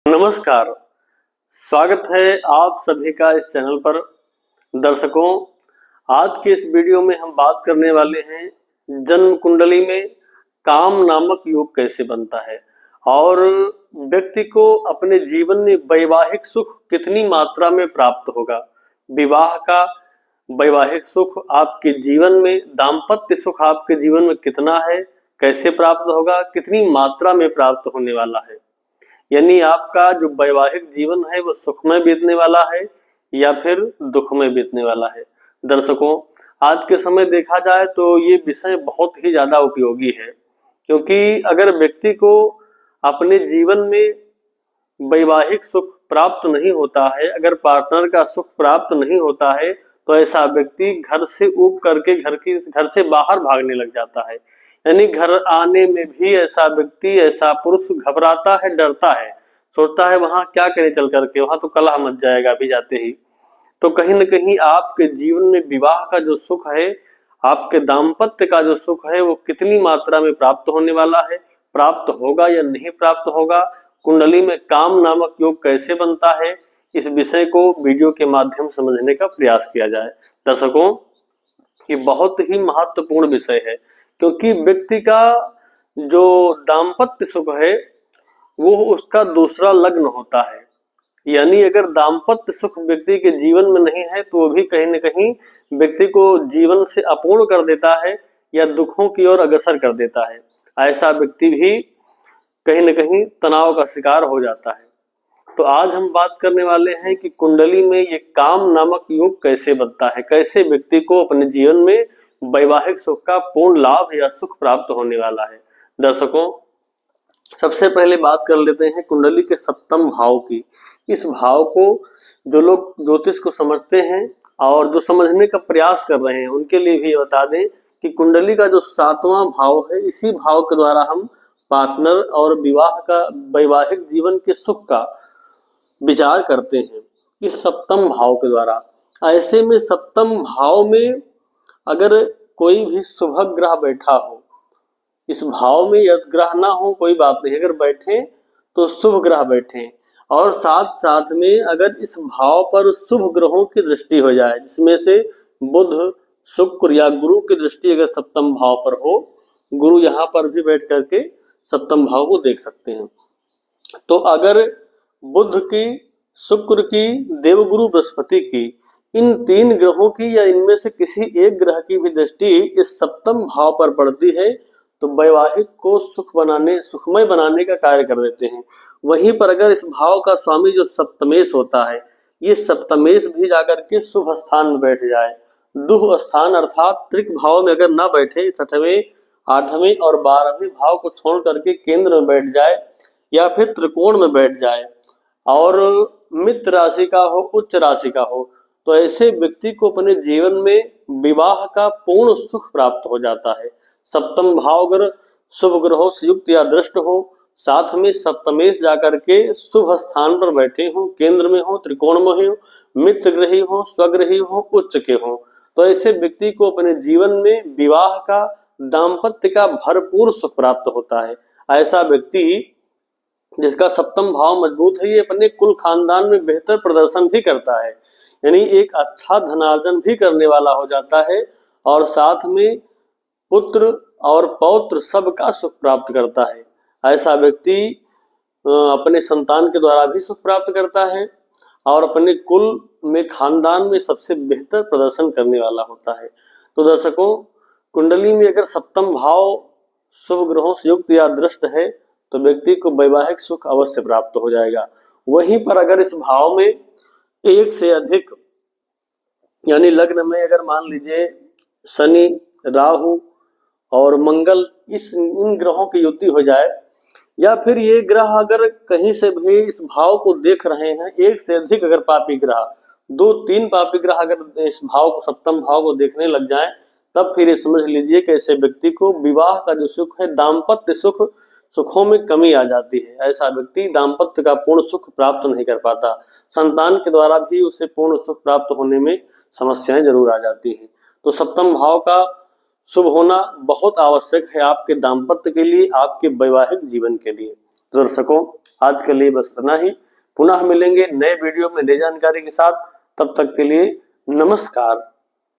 नमस्कार, स्वागत है आप सभी का इस चैनल पर। दर्शकों, आज के इस वीडियो में हम बात करने वाले हैं जन्म कुंडली में काम नामक योग कैसे बनता है और व्यक्ति को अपने जीवन में वैवाहिक सुख कितनी मात्रा में प्राप्त होगा। विवाह का वैवाहिक सुख आपके जीवन में, दाम्पत्य सुख आपके जीवन में कितना है, कैसे प्राप्त होगा, कितनी मात्रा में प्राप्त होने वाला है। यानी आपका जो वैवाहिक जीवन है वो सुखमय बीतने वाला है या फिर दुखमय बीतने वाला है। दर्शकों, आज के समय देखा जाए तो ये विषय बहुत ही ज्यादा उपयोगी है, क्योंकि अगर व्यक्ति को अपने जीवन में वैवाहिक सुख प्राप्त नहीं होता है, अगर पार्टनर का सुख प्राप्त नहीं होता है, तो ऐसा व्यक्ति घर से ऊब करके घर से बाहर भागने लग जाता है। यानी घर आने में भी ऐसा व्यक्ति, ऐसा पुरुष घबराता है, डरता है, सोचता है वहां क्या करे चल करके, वहां तो कलह मच जाएगा भी जाते ही। तो कहीं न कहीं आपके जीवन में विवाह का जो सुख है, आपके दाम्पत्य का जो सुख है, वो कितनी मात्रा में प्राप्त होने वाला है, प्राप्त होगा या नहीं प्राप्त होगा, कुंडली में काम नामक योग कैसे बनता है, इस विषय को वीडियो के माध्यम से समझने का प्रयास किया जाए। दर्शकों, ये बहुत ही महत्वपूर्ण विषय है, क्योंकि व्यक्ति का जो दाम्पत्य सुख है वो उसका दूसरा लग्न होता है। यानी अगर दाम्पत्य सुख व्यक्ति के जीवन में नहीं है तो वो भी कहीं न कहीं व्यक्ति को जीवन से अपूर्ण कर देता है या दुखों की ओर अग्रसर कर देता है। ऐसा व्यक्ति भी कहीं न कहीं तनाव का शिकार हो जाता है। तो आज हम बात करने वाले हैं कि कुंडली में ये काम नामक योग कैसे बनता है, कैसे व्यक्ति को अपने जीवन में वैवाहिक सुख का पूर्ण लाभ या सुख प्राप्त होने वाला है। दर्शकों, सबसे पहले बात कर लेते हैं कुंडली के सप्तम भाव की। इस भाव को जो लोग ज्योतिष को समझते हैं और जो समझने का प्रयास कर रहे हैं उनके लिए भी बता दें कि कुंडली का जो सातवां भाव है, इसी भाव के द्वारा हम पार्टनर और विवाह का, वैवाहिक जीवन के सुख का विचार करते हैं, इस सप्तम भाव के द्वारा। ऐसे में सप्तम भाव में अगर कोई भी शुभ ग्रह बैठा हो, इस भाव में यद ग्रह ना हो कोई बात नहीं, अगर बैठे तो शुभ ग्रह बैठे, और साथ साथ में अगर इस भाव पर शुभ ग्रहों की दृष्टि हो जाए, जिसमें से बुध, शुक्र या गुरु की दृष्टि अगर सप्तम भाव पर हो, गुरु यहाँ पर भी बैठ करके सप्तम भाव को देख सकते हैं। तो अगर बुध की, शुक्र की, देवगुरु बृहस्पति की, इन तीन ग्रहों की या इनमें से किसी एक ग्रह की भी दृष्टि इस सप्तम भाव पर पड़ती है तो वैवाहिक को सुखमय बनाने का कार्य कर देते हैं। वहीं पर अगर इस भाव का स्वामी जो सप्तमेश होता है, ये सप्तमेश भी जाकर के शुभ स्थान में बैठ जाए, दुह स्थान अर्थात त्रिक भाव में अगर ना बैठे, छठवें, आठवें और 12वें भाव को छोड़ करके केंद्र में बैठ जाए या फिर त्रिकोण में बैठ जाए और मित्र राशि का हो, उच्च राशि का हो, तो ऐसे व्यक्ति को अपने जीवन में विवाह का पूर्ण सुख प्राप्त हो जाता है। सप्तम भाव अगर शुभ ग्रहों से युक्त या दृष्ट हो, साथ में सप्तमेश जाकर के शुभ स्थान पर बैठे हो, केंद्र में हो, त्रिकोण में हो, मित्र ग्रही हो, स्वग्रही हो, उच्च के हो, तो ऐसे व्यक्ति को अपने जीवन में विवाह का, दाम्पत्य का भरपूर सुख प्राप्त होता है। ऐसा व्यक्ति जिसका सप्तम भाव मजबूत है, ये अपने कुल खानदान में बेहतर प्रदर्शन भी करता है, यानी एक अच्छा धनार्जन भी करने वाला हो जाता है, और साथ में पुत्र और पौत्र सबका सुख प्राप्त करता है। ऐसा व्यक्ति अपने संतान के द्वारा भी सुख प्राप्त करता है और अपने कुल में, खानदान में सबसे बेहतर प्रदर्शन करने वाला होता है। तो दर्शकों, कुंडली में अगर सप्तम भाव शुभ ग्रहों से युक्त या दृष्ट है तो व्यक्ति को वैवाहिक सुख अवश्य प्राप्त हो जाएगा। वहीं पर अगर इस भाव में एक से अधिक, यानी लग्न में अगर मान लीजिए शनि, राहु और मंगल, इन ग्रहों की युति हो जाए, या फिर ये ग्रह अगर कहीं से भी इस भाव को देख रहे हैं, एक से अधिक अगर पापी ग्रह, 2-3 पापी ग्रह अगर इस भाव को, सप्तम भाव को देखने लग जाए, तब फिर ये समझ लीजिए कि ऐसे व्यक्ति को विवाह का जो सुख है, दाम्पत्य सुखों में कमी आ जाती है। ऐसा व्यक्ति दाम्पत्य का पूर्ण सुख प्राप्त नहीं कर पाता, संतान के द्वारा भी उसे पूर्ण सुख प्राप्त होने में समस्याएं जरूर आ जाती हैं। तो सप्तम भाव का शुभ होना बहुत आवश्यक है आपके दाम्पत्य के लिए, आपके वैवाहिक जीवन के लिए। दर्शकों, आज के लिए बस इतना ही। पुनः मिलेंगे नए वीडियो में नई जानकारी के साथ। तब तक के लिए नमस्कार।